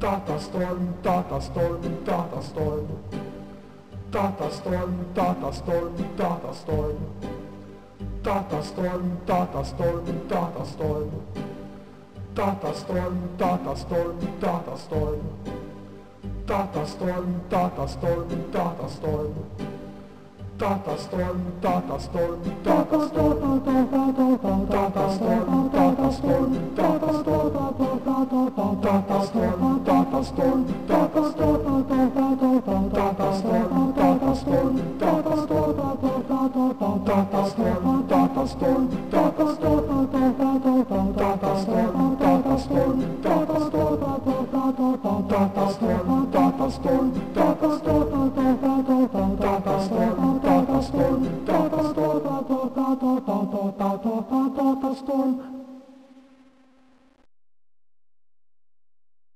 Data storm, data storm, data storm. Data storm, data storm, data storm. Data storm, data storm, data storm. Data storm, data storm, data storm. Data storm, data storm, data storm. Data storm, data storm, data storm. Data storm, data storm, data storm. Data storm, data storm, data storm. Data storm, data storm, data storm. Data storm, data storm, data storm. Data storm, data storm, data storm. Data storm, data storm, data storm. Data storm, data storm, data storm. Data storm.